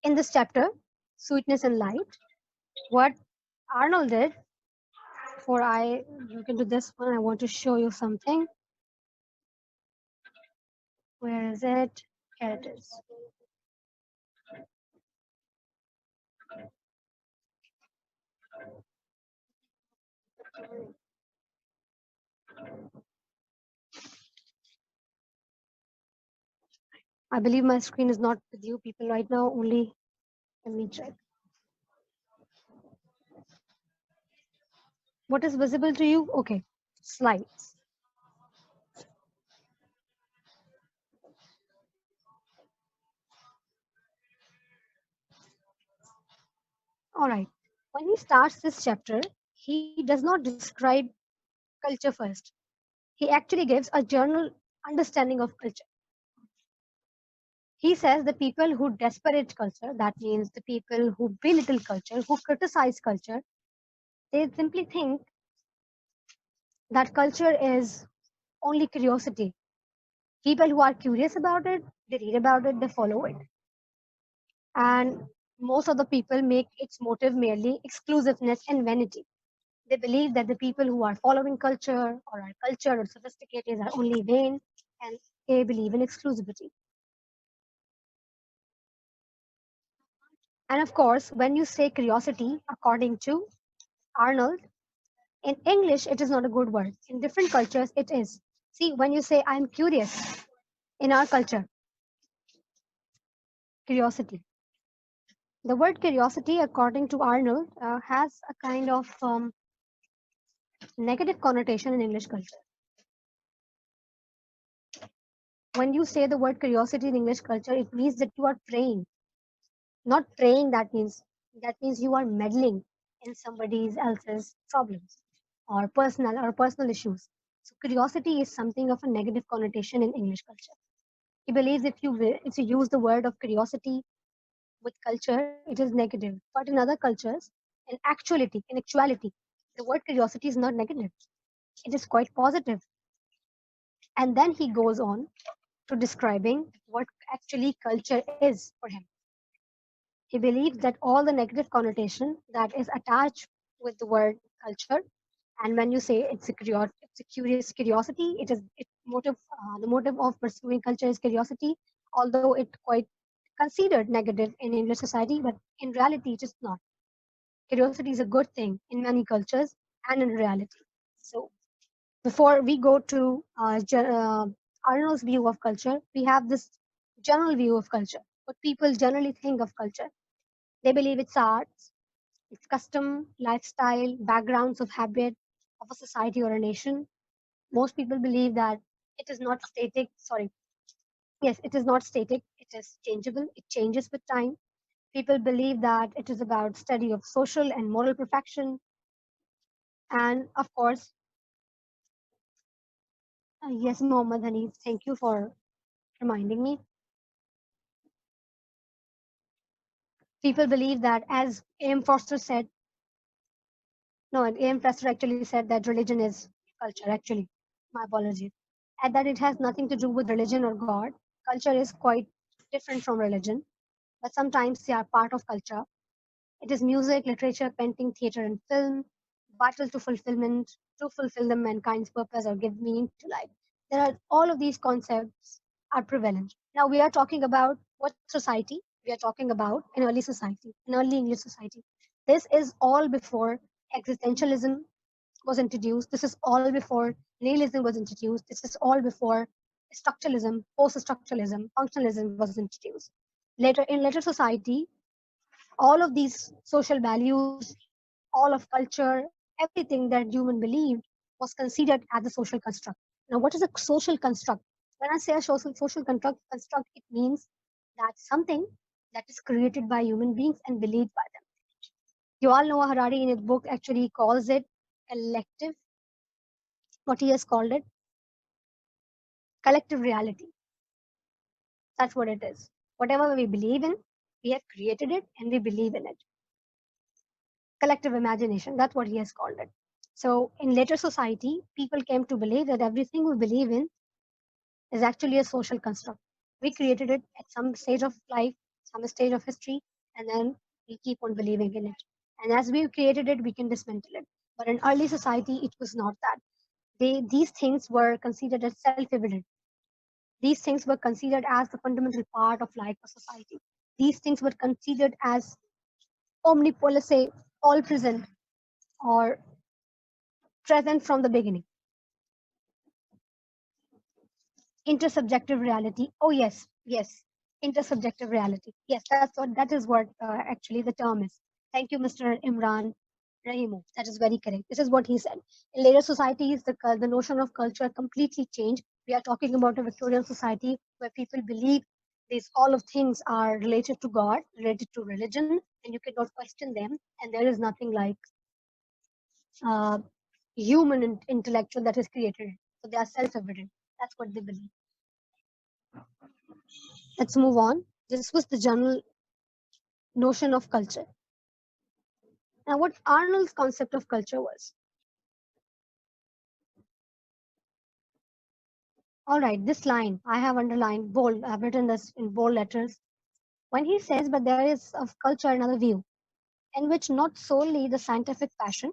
In this chapter, Sweetness and Light, what Arnold did, before I look into this one, I want to show you something. Where is it? Here it is. I believe my screen is not with you people right now, only let me check. What is visible to you? Okay, slides. All right. When he starts this chapter, he does not describe culture first. He actually gives a general understanding of culture. He says the people who disparage culture, that means the people who belittle culture, who criticize culture, they simply think that culture is only curiosity. People who are curious about it, they read about it, they follow it. And most of the people make its motive merely exclusiveness and vanity. They believe that the people who are following culture or are cultured or sophisticated are only vain and they believe in exclusivity. And of course, when you say curiosity, according to Arnold, in English, it is not a good word. In different cultures, it is. See, when you say, I'm curious, in our culture, curiosity. The word curiosity, according to Arnold, has a kind of negative connotation in English culture. When you say the word curiosity in English culture, it means that you are praying. Not praying, that means you are meddling in somebody else's problems or personal issues. So curiosity is something of a negative connotation in English culture. He believes if you use the word of curiosity with culture, it is negative. But in other cultures, in actuality, the word curiosity is not negative. It is quite positive. And then he goes on to describing what actually culture is for him. He believes that all the negative connotation that is attached with the word culture, and when you say it's a curious curiosity, the motive of pursuing culture is curiosity, although it quite considered negative in English society, but in reality it is not. Curiosity is a good thing in many cultures and in reality. So before we go to Arnold's view of culture, we have this general view of culture. What people generally think of culture. They believe it's arts, it's custom, lifestyle, backgrounds of habit of a society or a nation. Most people believe that it is not static. Sorry, yes, it is not static. It is changeable. It changes with time. People believe that it is about study of social and moral perfection. And of course, yes, Mohammad Hanif, thank you for reminding me. People believe that, as A.M. Foster said, no, A.M. Foster actually said that religion is culture, actually. My apologies. And that it has nothing to do with religion or God. Culture is quite different from religion, but sometimes they are part of culture. It is music, literature, painting, theater, and film, vital to fulfillment, to fulfill the mankind's purpose or give meaning to life. There are all of these concepts are prevalent. Now we are talking about what society we are talking about in early society, in early English society. This is all before existentialism was introduced. This is all before nihilism was introduced. This is all before structuralism, post-structuralism, functionalism was introduced. Later society, all of these social values, all of culture, everything that human believed was considered as a social construct. Now, what is a social construct? When I say a social construct, it means that something that is created by human beings and believed by them. Yuval Noah Harari in his book actually calls it collective, what he has called it, collective reality. That's what it is. Whatever we believe in, we have created it and we believe in it. Collective imagination, that's what he has called it. So in later society, people came to believe that everything we believe in is actually a social construct. We created it at some stage of life, some stage of history, and then we keep on believing in it. And as we've created it, we can dismantle it. But in early society, it was not that. These things were considered as self-evident. These things were considered as the fundamental part of life of society. These things were considered as omnipotent, say, all present or present from the beginning. Intersubjective reality. Oh yes, yes. Intersubjective reality. Yes, that is what actually the term is. Thank you, Mr. Imran Rahimu. That is very correct. This is what he said. In later societies, the notion of culture completely changed. We are talking about a Victorian society where people believe these all of things are related to God, related to religion, and you cannot question them. And there is nothing like uh, human intellectual that is created. So they are self-evident. That's what they believe. Let's move on. This was the general notion of culture. Now, what Arnold's concept of culture was. All right, this line I have underlined bold. I've written this in bold letters. When he says, but there is of culture another view, in which not solely the scientific passion,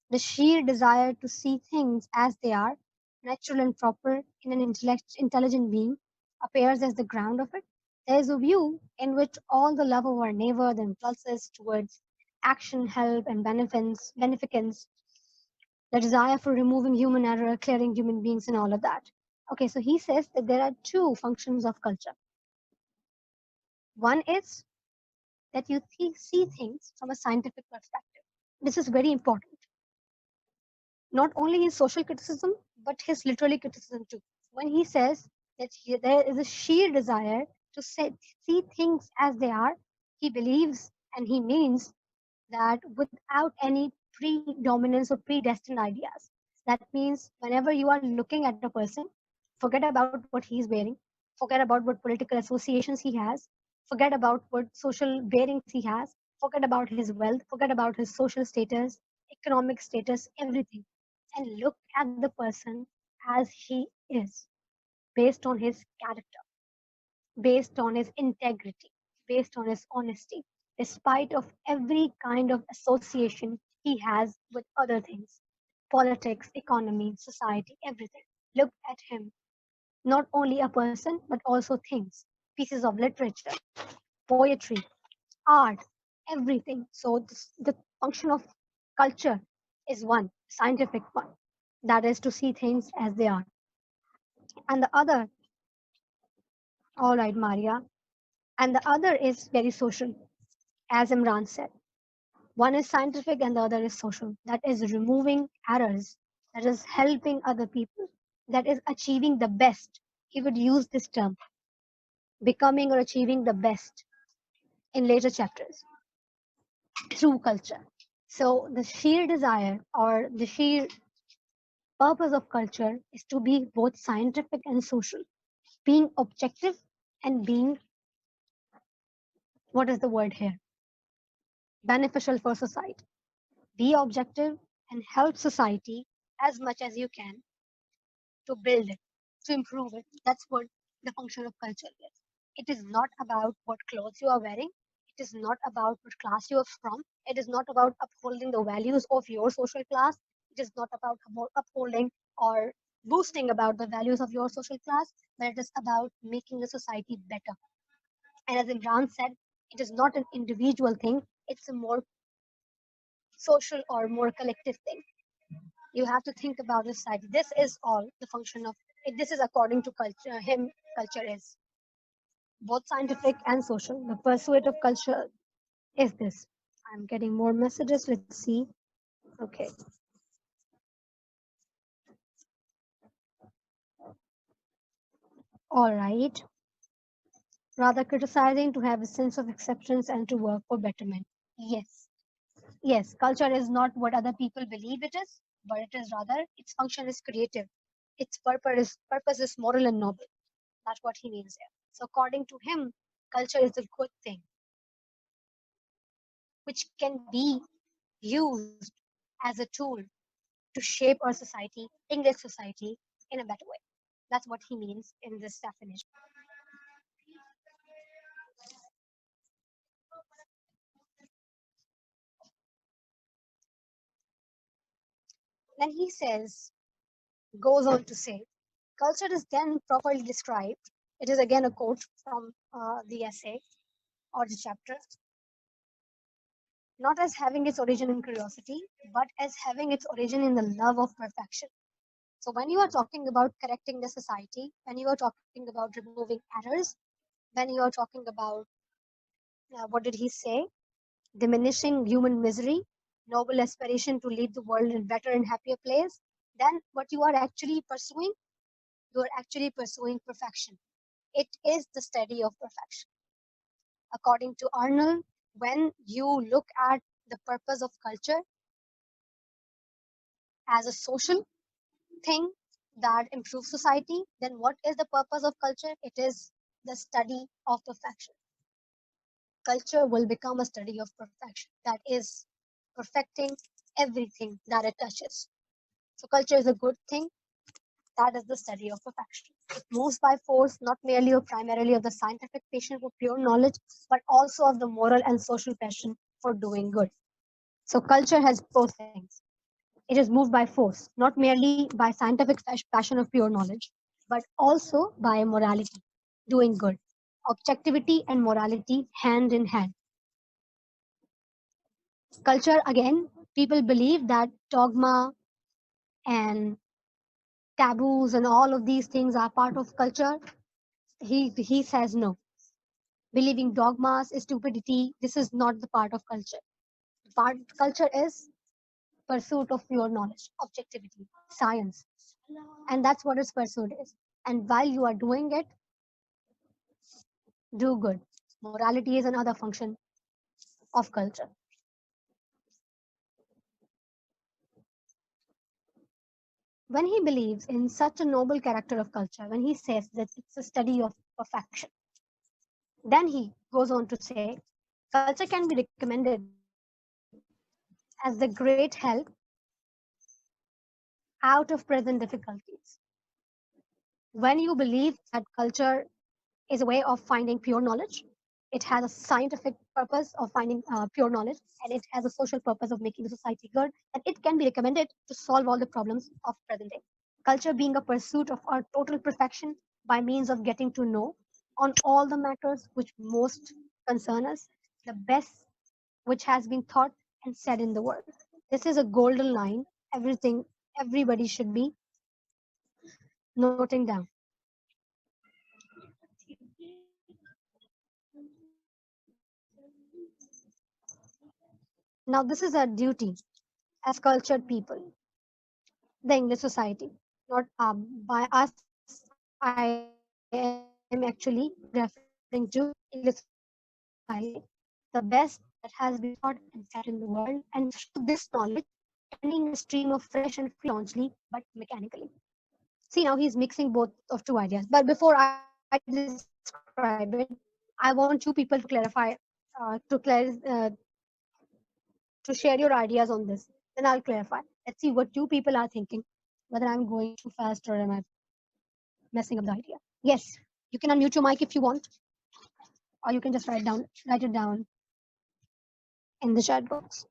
the sheer desire to see things as they are, natural and proper in an intelligent being, appears as the ground of it. There is a view in which all the love of our neighbor, the impulses towards action, help, and beneficence, the desire for removing human error, clearing human beings, and all of that. Okay, so he says that there are two functions of culture. One is that you see things from a scientific perspective. This is very important. Not only his social criticism, but his literary criticism too. When he says that there is a sheer desire to see things as they are, he believes and he means that without any predominance or predestined ideas. That means whenever you are looking at a person, forget about what he's wearing, forget about what political associations he has, forget about what social bearings he has, forget about his wealth, forget about his social status, economic status, everything, and look at the person as he is based on his character, based on his integrity, based on his honesty, despite of every kind of association he has with other things, politics, economy, society, everything. Look at him, not only a person, but also things, pieces of literature, poetry, art, everything. So the function of culture is one, scientific one, that is to see things as they are. And the other, all right, Maria, and the other is very social, as Imran said. One is scientific and the other is social. That is removing errors, that is helping other people, that is achieving the best. He would use this term, becoming or achieving the best in later chapters through culture. So the sheer desire or the sheer purpose of culture is to be both scientific and social, being objective and being, what is the word here? Beneficial for society. Be objective and help society as much as you can to build it, to improve it. That's what the function of culture is. It is not about what clothes you are wearing. It is not about what class you are from. It is not about upholding the values of your social class. It is not about upholding or boasting about the values of your social class, but it is about making the society better. And as Imran said, it is not an individual thing, it's a more social or more collective thing. You have to think about the society. This is all the function of it. This is according to culture. Him, culture is both scientific and social. The pursuit of culture is this. I'm getting more messages. Let's see. Okay. All right. Rather criticizing to have a sense of acceptance and to work for betterment. Yes. Yes. Culture is not what other people believe it is, but it is rather its function is creative. Its purpose is moral and noble. That's what he means here. So according to him, culture is a good thing which can be used as a tool to shape our society, English society, in a better way. That's what he means in this definition. Then he says, goes on to say, culture is then properly described. It is again a quote from the essay or the chapter, not as having its origin in curiosity, but as having its origin in the love of perfection. So when you are talking about correcting the society, when you are talking about removing errors, when you are talking about what did he say? Diminishing human misery, noble aspiration to leave the world in a better and happier place, then what you are actually pursuing, you are actually pursuing perfection. It is the study of perfection. According to Arnold, when you look at the purpose of culture as a social thing that improves society, then what is the purpose of culture? It is the study of perfection. Culture will become a study of perfection that is perfecting everything that it touches. So, culture is a good thing. That is the study of perfection. It moves by force, not merely or primarily of the scientific passion for pure knowledge, but also of the moral and social passion for doing good. So, culture has both things. It is moved by force, not merely by scientific passion of pure knowledge, but also by morality, doing good. Objectivity and morality hand in hand. Culture, again, people believe that dogma and taboos and all of these things are part of culture. He says no. Believing dogmas is stupidity. This is not the part of culture. Part culture is pursuit of pure knowledge, objectivity, science, and that's what its pursuit is. And while you are doing it, do good. Morality is another function of culture. When he believes in such a noble character of culture, when he says that it's a study of perfection, then he goes on to say, culture can be recommended as the great help out of present difficulties. When you believe that culture is a way of finding pure knowledge, it has a scientific purpose of finding pure knowledge, and it has a social purpose of making the society good, and it can be recommended to solve all the problems of present day. Culture being a pursuit of our total perfection by means of getting to know on all the matters which most concern us, the best which has been thought and said in the world. This is a golden line. Everything, everybody should be noting down. Now, this is our duty as cultured people, the English society, not by us. I am actually referring to English society, the best that has been taught and said in the world, and through this knowledge, turning a stream of fresh and free knowledge staunchly but mechanically. See, now he's mixing both of two ideas. But before I describe it, I want you people to clarify, to share your ideas on this. Then I'll clarify. Let's see what you people are thinking, whether I'm going too fast or am I messing up the idea. Yes, you can unmute your mic if you want, or you can just write it down in the chat box.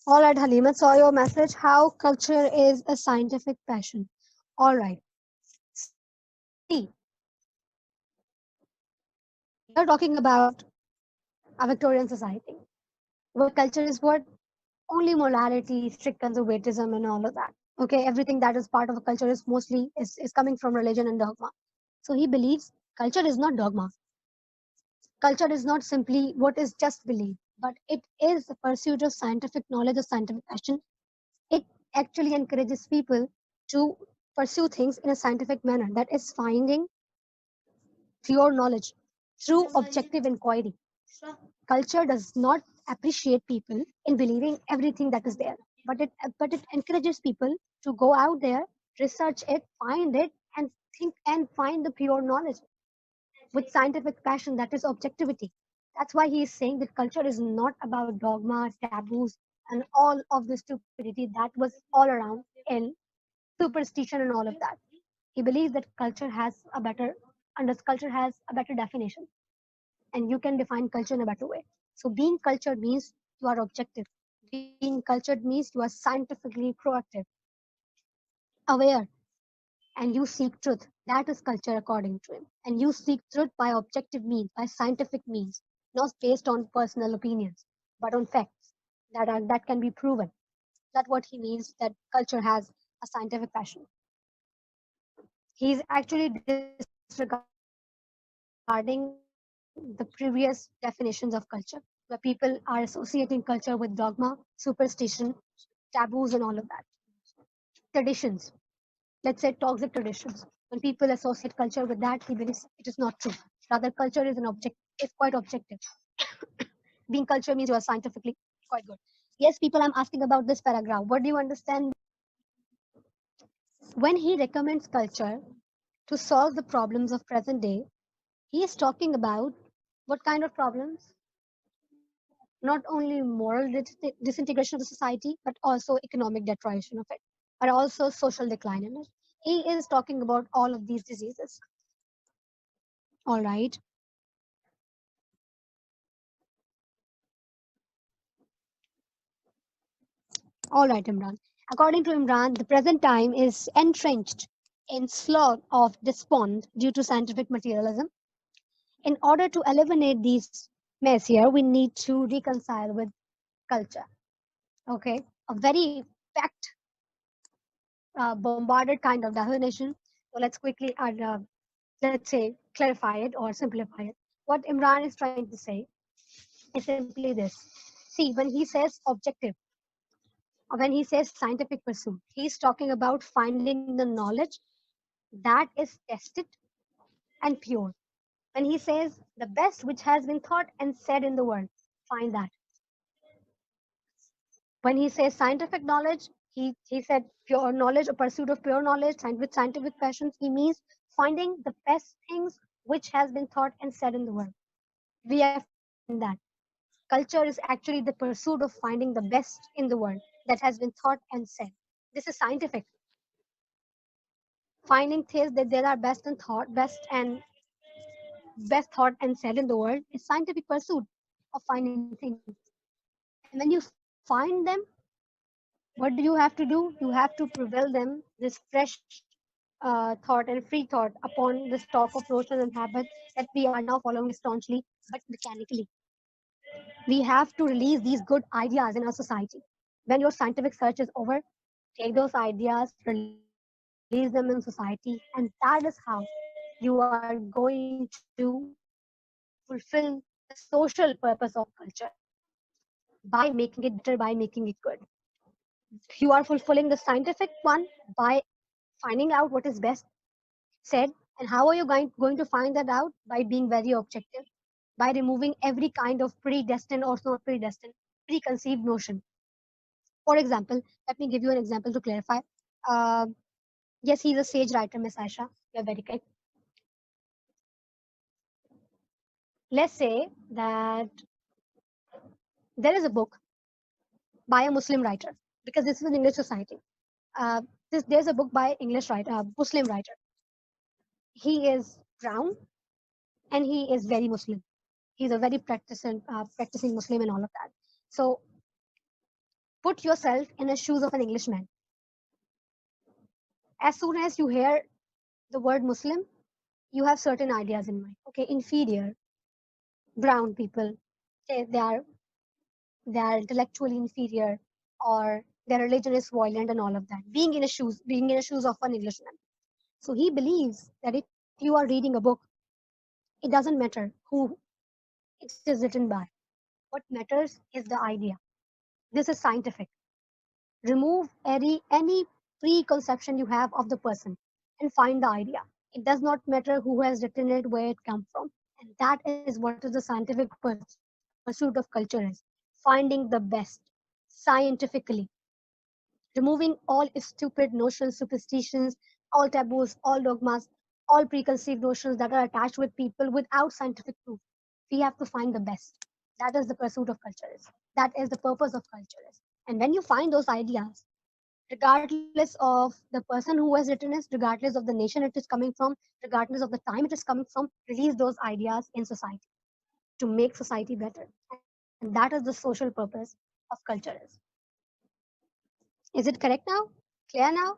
All right, Halima, saw your message. How culture is a scientific passion. All right. See, we are talking about a Victorian society where culture is what? Only morality, strict conservatism, and all of that. Okay, everything that is part of a culture is mostly is coming from religion and dogma. So he believes culture is not dogma. Culture is not simply what is just belief, but it is the pursuit of scientific knowledge or scientific passion. It actually encourages people to pursue things in a scientific manner, that is finding pure knowledge through objective inquiry. Culture does not appreciate people in believing everything that is there, but it encourages people to go out there, research it, find it, and think and find the pure knowledge with scientific passion, that is objectivity. That's why he is saying that culture is not about dogma, taboos, and all of the stupidity that was all around in superstition and all of that. He believes that culture has a better definition, and you can define culture in a better way. So being cultured means you are objective. Being cultured means you are scientifically proactive, aware, and you seek truth. That is culture according to him. And you seek truth by objective means, by scientific means, not based on personal opinions, but on facts that can be proven. That's what he means that culture has a scientific passion. He's actually disregarding the previous definitions of culture, where people are associating culture with dogma, superstition, taboos, and all of that. Traditions, let's say toxic traditions. When people associate culture with that, he believes it is not true. Rather, culture is quite objective. Being culture means you are scientifically quite good. Yes, people, I'm asking about this paragraph. What do you understand? When he recommends culture to solve the problems of present day, he is talking about what kind of problems? Not only moral disintegration of the society, but also economic deterioration of it, but also social decline in it. He is talking about all of these diseases. All right. All right, Imran. According to Imran, the present time is entrenched in slough of despond due to scientific materialism. In order to eliminate these mess here, we need to reconcile with culture. Okay, a very fact bombarded kind of definition. So let's quickly let's say clarify it or simplify it. What Imran is trying to say is simply this. See, when he says objective, or when he says scientific pursuit, he's talking about finding the knowledge that is tested and pure. When he says the best which has been thought and said in the world, find that. When he says scientific knowledge, he said pure knowledge, a pursuit of pure knowledge with scientific passions. He means finding the best things which has been thought and said in the world. We have to find that. Culture is actually the pursuit of finding the best in the world that has been thought and said. This is scientific. Finding things that there are best thought and said in the world is scientific pursuit of finding things. And when you find them, what do you have to do? You have to prevail them this fresh thought and free thought upon the stock of notions and habits that we are now following staunchly but mechanically. We have to release these good ideas in our society. When your scientific search is over, take those ideas, release them in society, and that is how you are going to fulfill the social purpose of culture by making it better, by making it good. You are fulfilling the scientific one by finding out what is best said. And how are you going to find that out? By being very objective, by removing every kind of predestined or not predestined, preconceived notion. For example, let me give you an example to clarify. Uh, yes, he's a sage writer, Miss Aisha. You're very correct. Let's say that there is a book by a Muslim writer, because this is an English society. There's a book by English writer, Muslim writer. He is brown and he is very Muslim. He's a very practicing Muslim and all of that. So put yourself in the shoes of an Englishman. As soon as you hear the word Muslim, you have certain ideas in mind. Okay, inferior, brown people, they are intellectually inferior, or their religion is violent and all of that. Being in the shoes of an Englishman. So he believes that if you are reading a book, it doesn't matter who it is written by. What matters is the idea. This is scientific. Remove any preconception you have of the person and find the idea. It does not matter who has written it, where it comes from. And that is what is the scientific pursuit of culture is. Finding the best scientifically, removing all stupid notions, superstitions, all taboos, all dogmas, all preconceived notions that are attached with people without scientific proof. We have to find the best. That is the pursuit of culture is. That is the purpose of culture is. And when you find those ideas, regardless of the person who has written it, regardless of the nation it is coming from, regardless of the time it is coming from, release those ideas in society to make society better. And that is the social purpose of culture is. Is it correct now? Clear now?